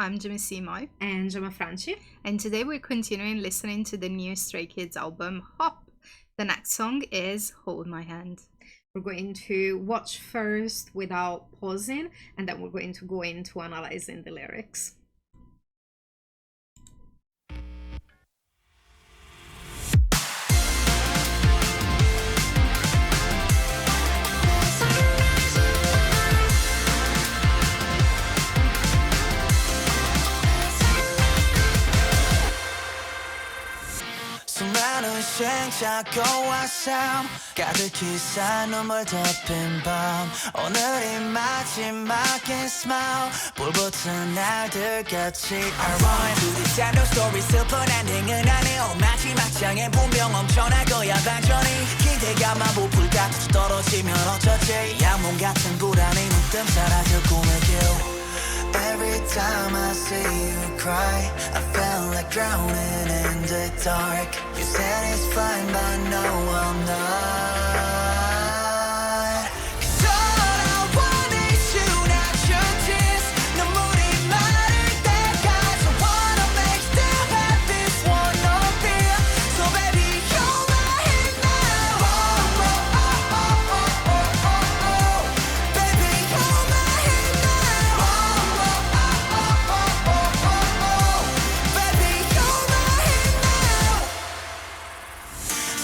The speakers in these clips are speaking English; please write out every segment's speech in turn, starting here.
I'm Jimmy Simo. And Gemma Franchi. And today we're continuing listening to the new Stray Kids album, Hop. The next song is Hold My Hand. We're going to watch first without pausing, and then we're going to go into analyzing the lyrics. 수많은 생각과 삶 가득히 쌓인 눈물 덮인 밤 오늘이 마지막인 smile 불붙은 날들같이 Alright 부딪힌 no story 슬픈 엔딩은 아니오 마지막 장엔 분명 엄청날 거야 반전이 기대감만 부풀다 떨어지면 어쩌지 양몸 같은 불안이 문득 사라져 꿈을 깨워 Every time I see you cry, I feel like drowning in the dark. You said it's fine, but no, I'm not. 'Cause all I want is you, not your tears. 눈물이 마를 때까지 I wanna make still have this one no fear. So baby, hold my hand now. Oh, oh, oh, oh, oh, oh, oh. Baby, hold my hand now.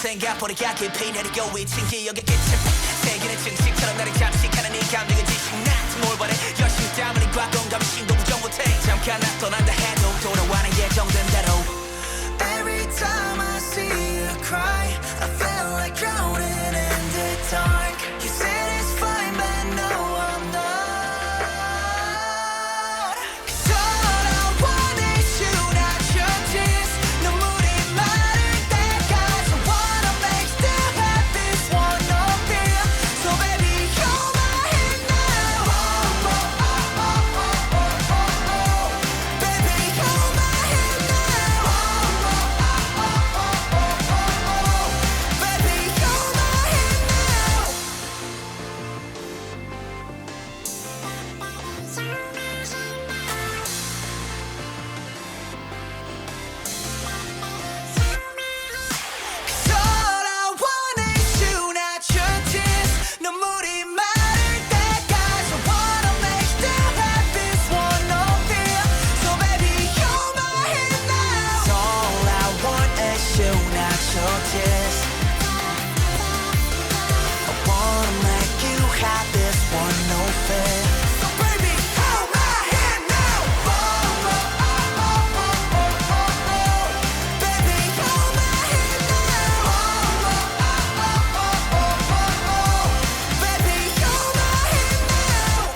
생각보다 깊이 내리고 있진 기억의 끝을 세계는 증식처럼 나를 잠식하는 이 감정은 지식 나한테 뭘 바래 열심히 땀 흘린 과거감 신도 부정 못해 잠깐 떠난다 해도 돌아와는 예정된 대로 Every time I see you cry I feel like drowning in the dark You said it's fine but no I'm not 'Cause all I want is you not your tears 눈물이 마를 때까지 I wanna make still have this one no fear So baby hold my hand now oh, oh, oh, oh, oh, oh, oh. Baby hold my hand now oh, oh, oh, oh, oh, oh, oh. Baby hold my hand now Cause all I want is you, not your tears 눈물이 마를 때까지 I wanna make still have this one no fear So baby hold my hand now All I want is you, not your tears I wanna make you have this one no fear So baby hold my hand now oh, oh, oh, oh, oh, oh, oh. Baby hold my hand now oh, oh, oh, oh, oh, oh, oh. Baby hold my hand now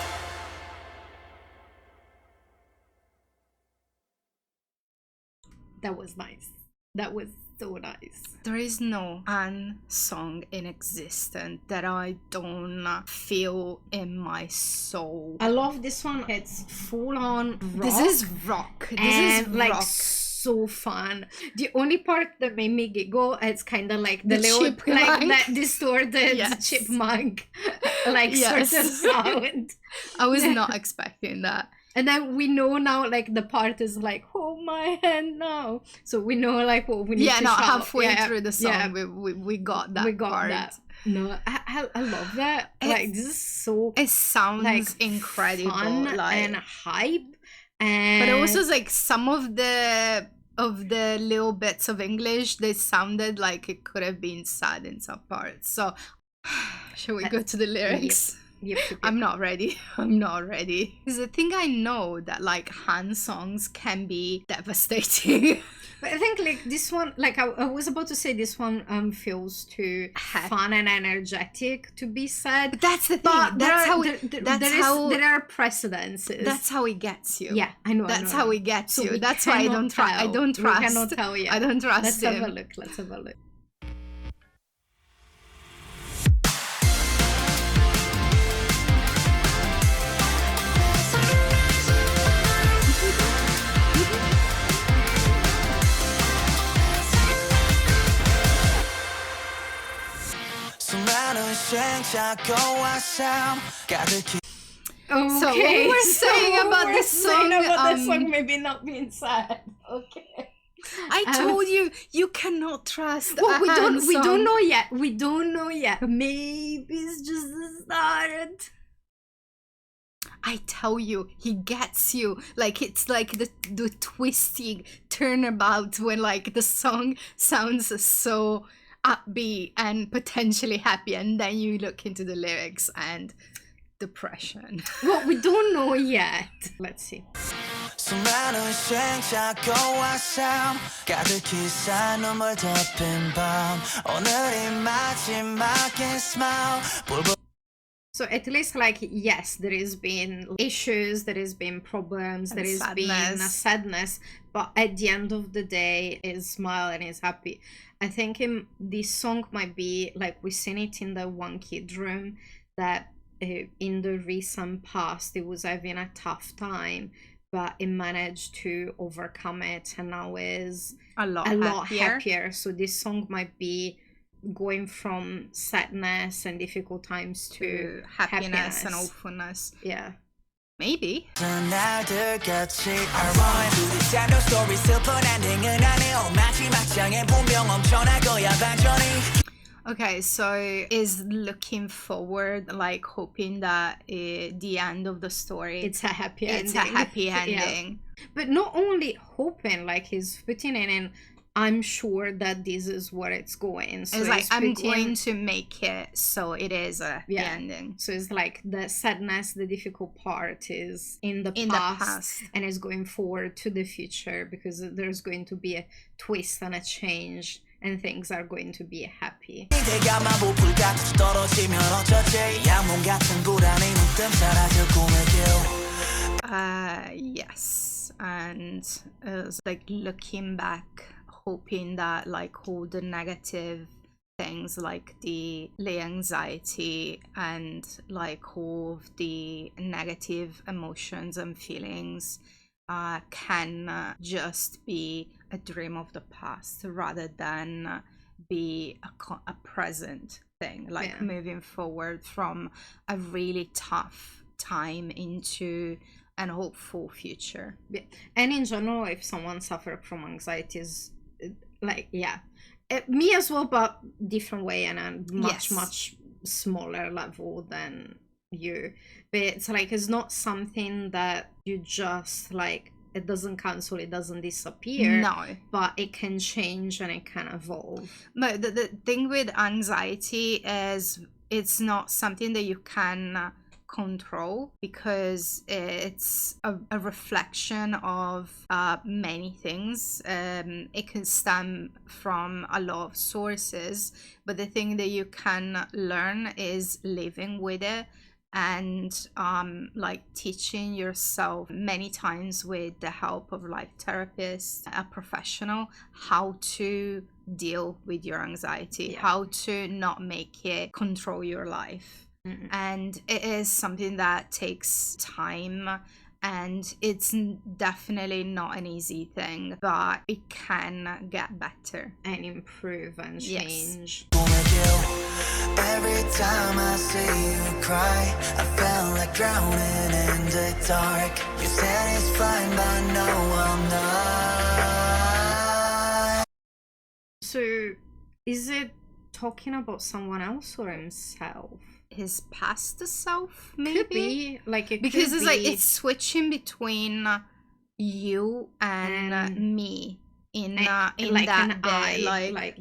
That was nice. That was so nice. There is no Han song in existence that I don't feel in my soul. I love this one. It's full on rock. This is rock. This and is like rock. so fun. The only part that made me giggle is kind of like the little chipmunk. like that distorted Yes. chipmunk like Yes. sort of sound. I was not expecting that. And then we know now like the part is like hold my hand now, so we know like what we need Yeah, to no, shout. halfway Yeah, through the song, yeah, we got that we got part. that. No, I love that. Like this is so It sounds like incredible, fun like, and hype, and but it also is like some of the little bits of English, they sounded like it could have been sad in some parts. So, shall we go to the lyrics? Yep. I'm not ready. I'm not ready. Because I think I know that like Han songs can be devastating. But I think like this one, like I was about to say, this one feels too fun and energetic to be sad. But that's the thing. But That's how there are precedences. that's how he gets you. Yeah, I know. That's I know. how he gets So you. we That's why I cannot don't trust. I tell. don't trust. We cannot tell yet. I don't trust Let's him. have a look. Let's have a look. 수많은 생각과 삶 가득히 Okay. So what we're saying about this song, the song maybe not being sad. Okay. I told you, you cannot trust. Well, we don't song. know yet. We don't know yet. Maybe it's just the start. I tell you, he gets you. Like, it's like the twisting turnabout when like the song sounds so upbeat and potentially happy, and then you look into the lyrics and depression. Well, we don't know yet. Let's see. 수많은 시행착오와 삶 가득히 쌓인 눈물 덮인 밤 오늘이 마지막인 smile So at least, like, yes, there has been issues, there has been problems, And there has been a sadness, but at the end of the day, is smile and is happy. I think this song might be like we've seen it in the One Kid Room, that in the recent past it was having a tough time, but it managed to overcome it, and now is a lot happier. So this song might be going from sadness and difficult times to happiness and awfulness. Yeah. Maybe. Okay, so is looking forward, like hoping that the end of the story, it's a happy ending. It's a happy ending. Yeah. But not only hoping, like he's putting it in, I'm sure that this is where it's going. So it's like, I'm going to make it so it is a happy ending. So it's like the sadness, the difficult part is in the past and is going forward to the future, because there's going to be a twist and a change, and things are going to be happy. Yes, and it's like looking back, hoping that like all the negative things, like the anxiety and like all of the negative emotions and feelings can just be a dream of the past, rather than be a present thing, like moving forward from a really tough time into an hopeful future. And in general, if someone suffers from anxieties, like me as well, but different way and a much smaller level than you. But it's like, it's not something that you just like, it doesn't cancel, it doesn't disappear. No, but it can change and it can evolve. But the thing with anxiety is it's not something that you can control, because it's a reflection of many things. It can stem from a lot of sources, but the thing that you can learn is living with it, and like teaching yourself many times with the help of like therapists, a professional, how to deal with your anxiety, how to not make it control your life. And it is something that takes time, and it's definitely not an easy thing, but it can get better and improve and change. Every time I see you cry, I felt like drowning in the dark. You said it's fine, but no, I'm not. So is it talking about someone else or himself? His past self, maybe? Could be. Like, it because could it's be... like it's switching between you and me in like that bit, like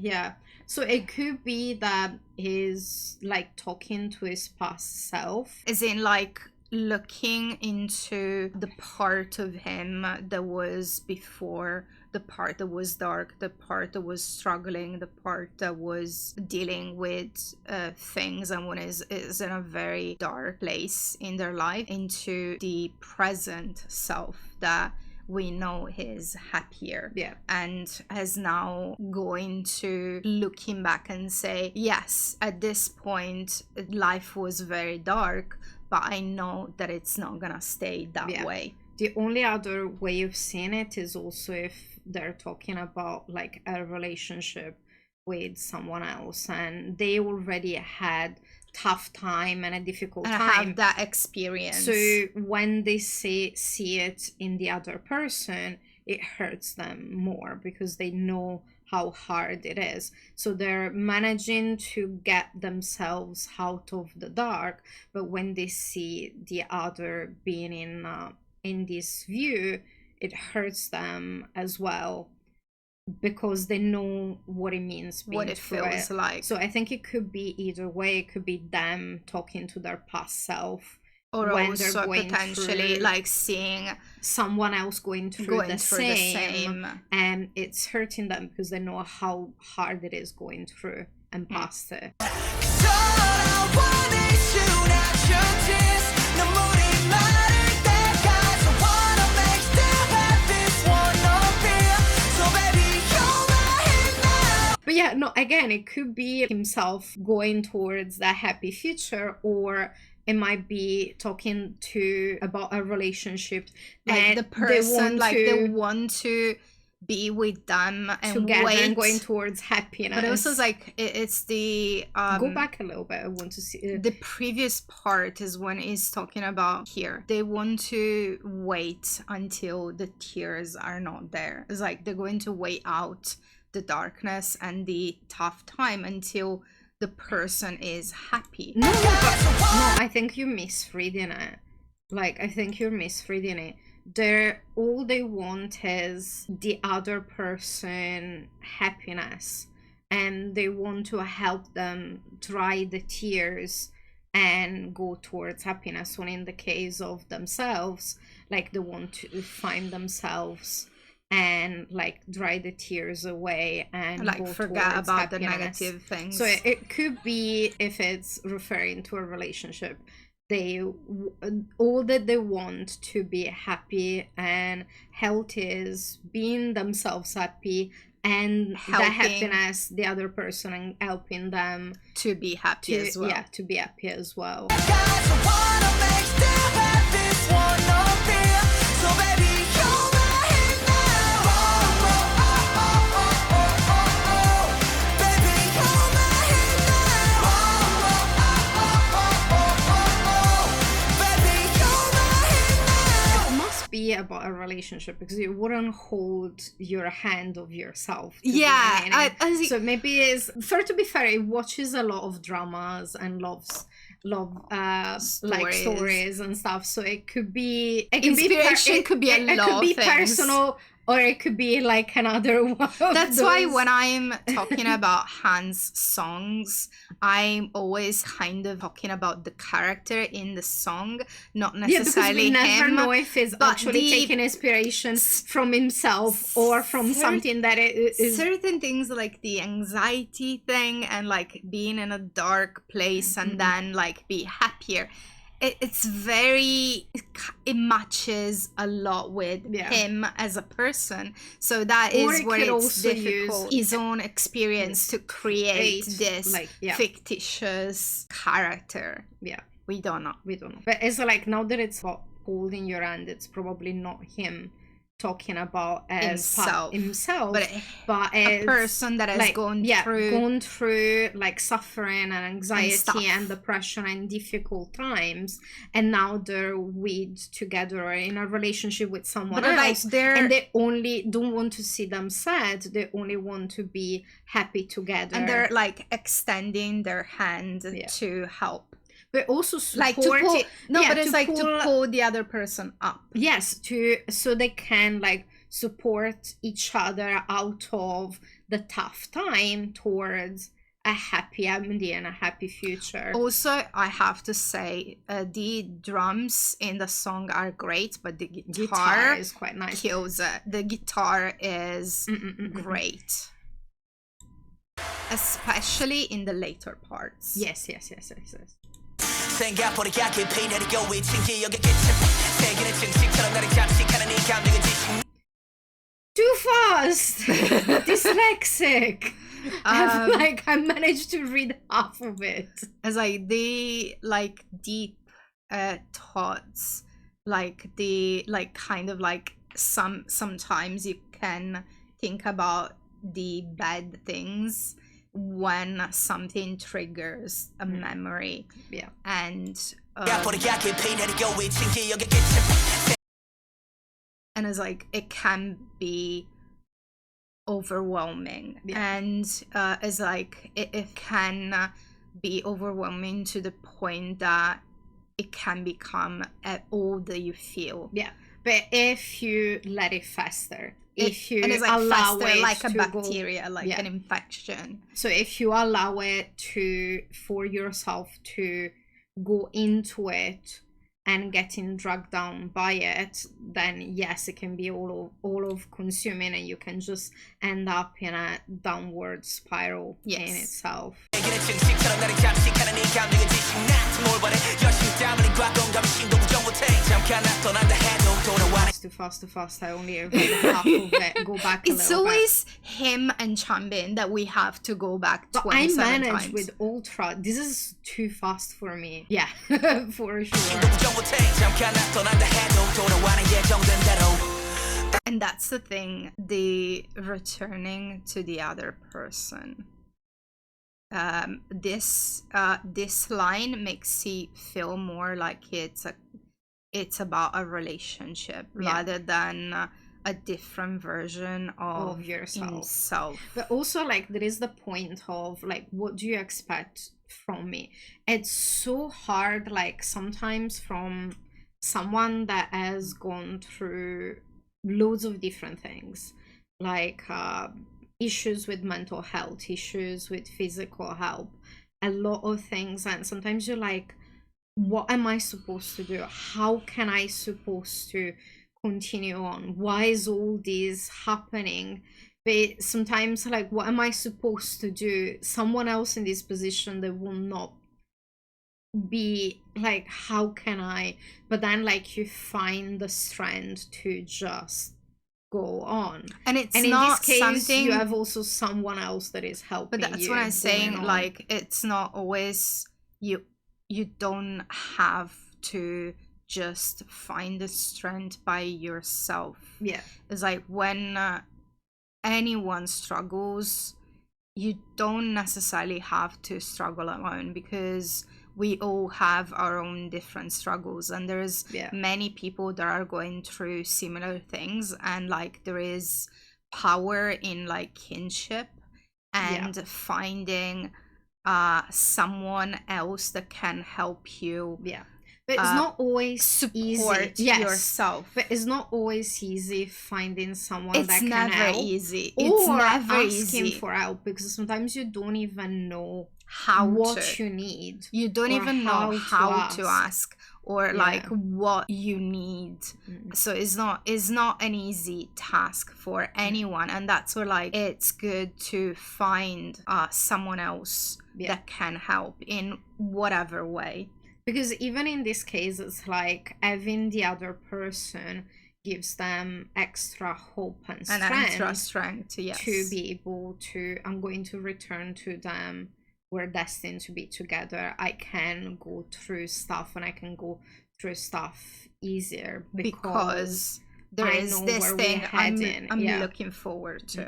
so it could be that he's like talking to his past self, as in like looking into the part of him that was before, the part that was dark, the part that was struggling, the part that was dealing with things and when is in a very dark place in their life, into the present self that we know is happier, and is now going to looking back and say, yes, at this point life was very dark, but I know that it's not gonna stay that way. The only other way of seeing it is also if they're talking about like a relationship with someone else and they already had tough time and a difficult And I time. have that experience. So when they see it in the other person, it hurts them more because they know how hard it is. So they're managing to get themselves out of the dark, but when they see the other being in this view, it hurts them as well, because they know what it means, what it feels like. So I think it could be either way. It could be them talking to their past self, or when also they're going potentially through like seeing someone else going through the same, and it's hurting them because they know how hard it is going through and past it. But yeah, no, again, it could be himself going towards that happy future, or it might be talking about a relationship, like and the person they to want to be with them and together wait, and going towards happiness. but also like it's the go back a little bit. I want to see the previous part is when he's talking about here they want to wait until the tears are not there. It's like they're going to wait out the darkness and the tough time until the person is happy. No, I think you're misreading it. Like, I think you're misreading it. All they want is the other person happiness, and they want to help them dry the tears and go towards happiness. When in the case of themselves, like, they want to find themselves and like dry the tears away and like go forget towards about the happiness. negative things. So it could be, if it's referring to a relationship, all that they want to be happy and healthy is being themselves happy, and the happiness the other person, and helping them to be happy as well. Yeah, to be happy as well. Be about a relationship, because you wouldn't hold your hand of yourself. So maybe it's fair. To be fair, it watches a lot of dramas and love like stories and stuff, so it could be inspiration. Could be a lot could be of things. Personal, or it could be like another one. That's why when I'm talking about Hans' songs, I'm always kind of talking about the character in the song, not necessarily him. We never know if he's actually taking inspiration from himself or from something that is certain things, like the anxiety thing and like being in a dark place and then like be happier. It's very, it matches a lot with him as a person. So that is where it's difficult. His own experience to create this fictitious character. Yeah. We don't know. But it's like, now that it's about holding your hand, it's probably not him talking about as himself, but a person that has like, gone through like suffering and anxiety and depression and difficult times, and now they're together or in a relationship with someone else, and they only don't want to see them sad. They only want to be happy together, and they're like extending their hand to help. But also support to pull the other person up. Yes, so they can like support each other out of the tough time towards a happy ending and a happy future. Also, I have to say, the drums in the song are great, but the guitar is quite nice. Kills it. The guitar is great. Especially in the later parts. Yes. Too fast. Dyslexic. I managed to read half of it. It's like the deep thoughts, like the kind of like sometimes you can think about the bad things when something triggers a memory. Yeah. And it's like it can be overwhelming. Yeah. And it's like it can be overwhelming to the point that it can become all that you feel. Yeah, but if you let it fester, if you and it's like allow fester, it like a to bacteria, go, like yeah, an infection. So if you allow it for yourself to go into it and getting dragged down by it, then yes, it can be all of consuming, and you can just end up in a downward spiral in itself. Too fast. I only heard half of it. Go back. It's always him and Chanbin that we have to go back 27 times. But I manage with ultra. This is too fast for me. Yeah, for sure. And that's the thing, the returning to the other person. This line makes it feel more like it's about a relationship rather than a different version of yourself. But also, like, there is the point of, like, what do you expect from me? It's so hard, like, sometimes from someone that has gone through loads of different things, like issues with mental health, issues with physical health, a lot of things, and sometimes you're like, what am I supposed to do? How can I supposed to continue on? Why is all this happening? But sometimes, like, what am I supposed to do? Someone else in this position that will not be like, how can I? But then, like, you find the strength to just go on. And it's and in not this case, something you have also someone else that is helping. But that's you what I'm saying. on. Like, it's not always you don't have to just find the strength by yourself. Yeah, it's like when anyone struggles, you don't necessarily have to struggle alone, because we all have our own different struggles, and there's many people that are going through similar things, and like there is power in like kinship and finding someone else that can help you. But it's not always support easy. yourself. But it's not always easy finding someone it's that can never help. Easy. Or it's never asking easy for help, because sometimes you don't even know what you need. You don't even know how to ask or like what you need. So it's not an easy task for anyone, and that's where like it's good to find someone else that can help in whatever way. Because even in this case, it's like having the other person gives them extra hope and strength to be able to, I'm going to return to them. We're destined to be together. I can go through stuff, and I can go through stuff easier because there is this thing I'm looking forward to.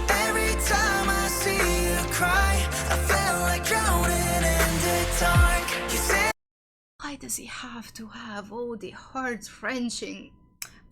Every time I see you cry, I feel like drowning in the dark. You say, why does he have to have all the heart-wrenching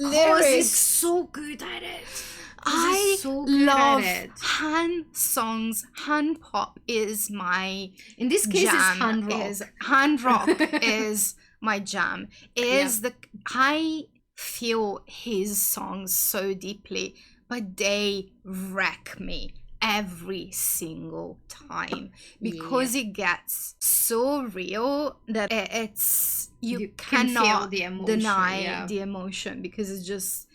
lyrics? He's so good at it. I love Han songs. Han pop is my in this case jam. Is Han rock is my jam. I feel his songs so deeply, but they wreck me every single time because it gets so real that it's you cannot deny the emotion, because it's just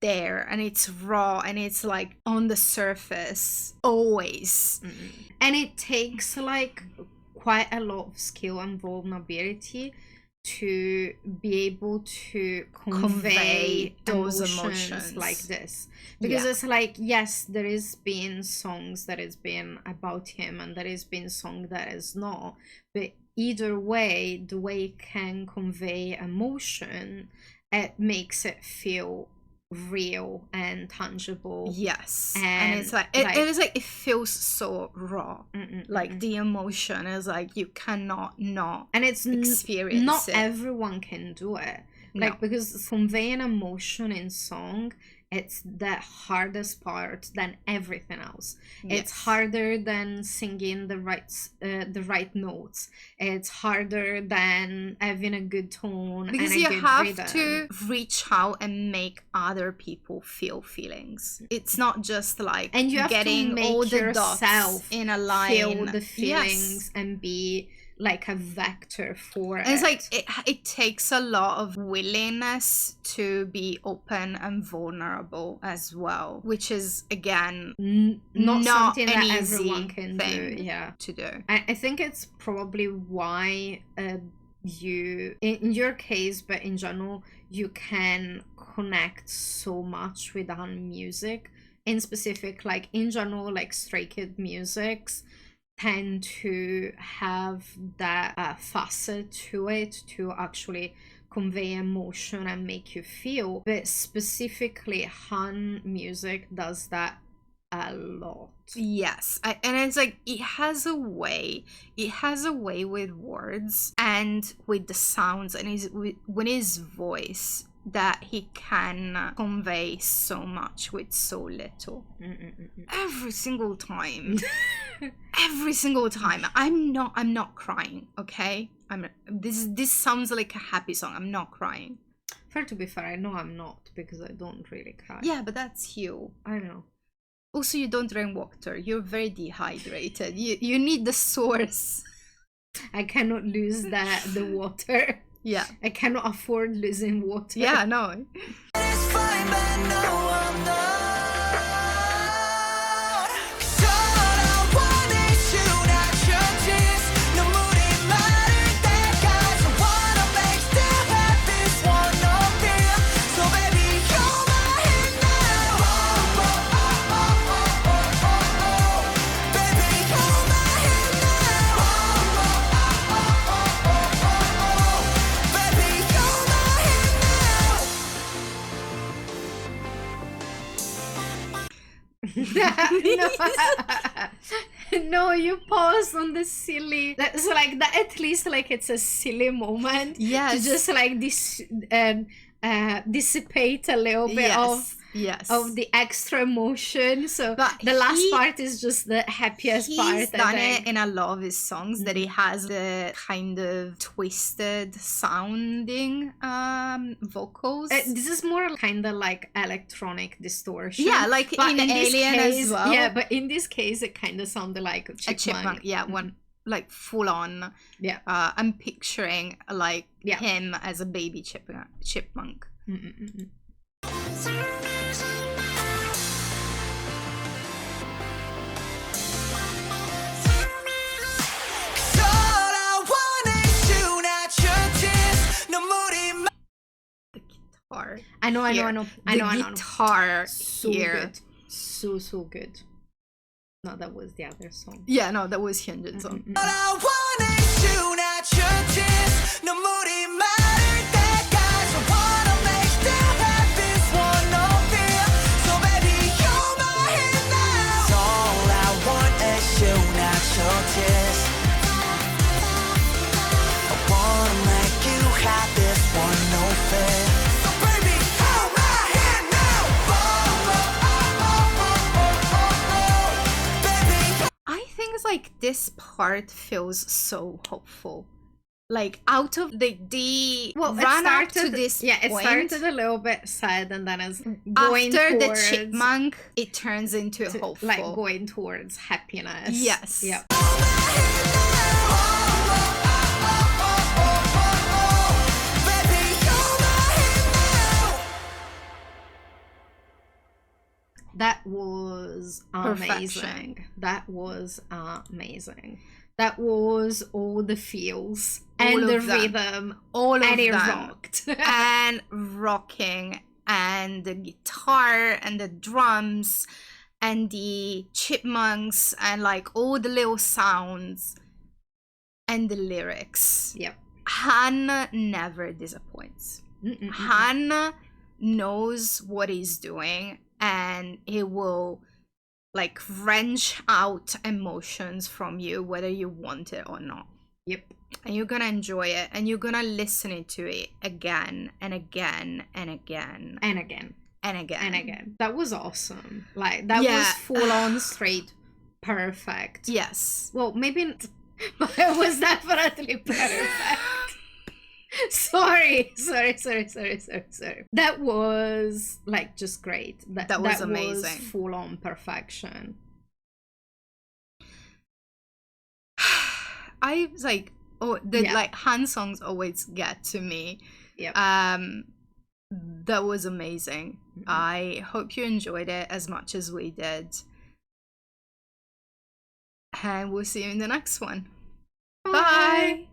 there and it's raw and it's like on the surface always. And it takes like quite a lot of skill and vulnerability to be able to convey those emotions like this, because it's like, yes, there has been songs that has been about him and there has been song that is not, but either way, the way it can convey emotion, it makes it feel real and tangible. Yes. And And it's like it is like it feels so raw. Like the emotion is like you cannot not and it's experience not it. everyone can do it. Like, because conveying emotion in song, it's the hardest part than everything else. It's harder than singing the right notes. It's harder than having a good tone because and a you good have rhythm. to reach out and make other people feel feelings. It's not just like And you have getting to make all the yourself dots in a line, feel the feelings and be like a vector for it. And it's like it takes a lot of willingness to be open and vulnerable as well, which is again not something an that easy everyone can do. thing Yeah, to do. I think it's probably why you, in your case, but in general, you can connect so much with music. In specific, like in general, like Stray Kid musics tend to have that facet to it to actually convey emotion and make you feel, but specifically Han music does that a lot. Yes, and it's like it has a way with words and with the sounds and with his voice that he can convey so much with so little. Every single time. Every single time. I'm not crying, okay? This sounds like a happy song. I'm not crying. Fair to be fair, I know I'm not, because I don't really cry. Yeah, but that's you. I know. Also, you don't drink water. You're very dehydrated. You need the source. I cannot lose the water. Yeah. I cannot afford losing water. Yeah, no. It's fine, but no, I'm not. No, you pause on the silly. So like that, at least like it's a silly moment. Yes. To just like dissipate a little bit of the extra emotion. So but the last part is just the happiest part. He's done it in a lot of his songs that he has the kind of twisted sounding vocals. This is more kind of like electronic distortion. Yeah, like but in Alien case, as well. Yeah, but in this case, it kind of sounded like a chipmunk. Yeah, one like full on. Yeah. I'm picturing like him as a baby chipmunk. I know. The guitar so here. Good. So good. No, that was the other song. Yeah, no, that was Hyunjin's song. Like this part feels so hopeful. Like out of the run up to this point, it started a little bit sad and then it's going after towards the chipmunk, it turns into hopeful, like going towards happiness. Yes. Yeah. That was amazing. Perfection. That was amazing. That was all the feels all and the them. rhythm, all of and it them. rocked. And rocking, and the guitar and the drums and the chipmunks and like all the little sounds and the lyrics. Yep. Han never disappoints. Han knows what he's doing, and he will like wrench out emotions from you whether you want it or not. Yep. And you're gonna enjoy it, and you're gonna listen to it again and again and again And again. and again And again. That was awesome. Like, that Yeah. was full on straight perfect. Yes. Well, maybe, but it was definitely perfect. Sorry. That was like just great. That was amazing. Full on perfection. I was like, oh, the Yeah. like Han songs always get to me. Yep. That was amazing. Mhm. I hope you enjoyed it as much as we did. And we'll see you in the next one. Bye.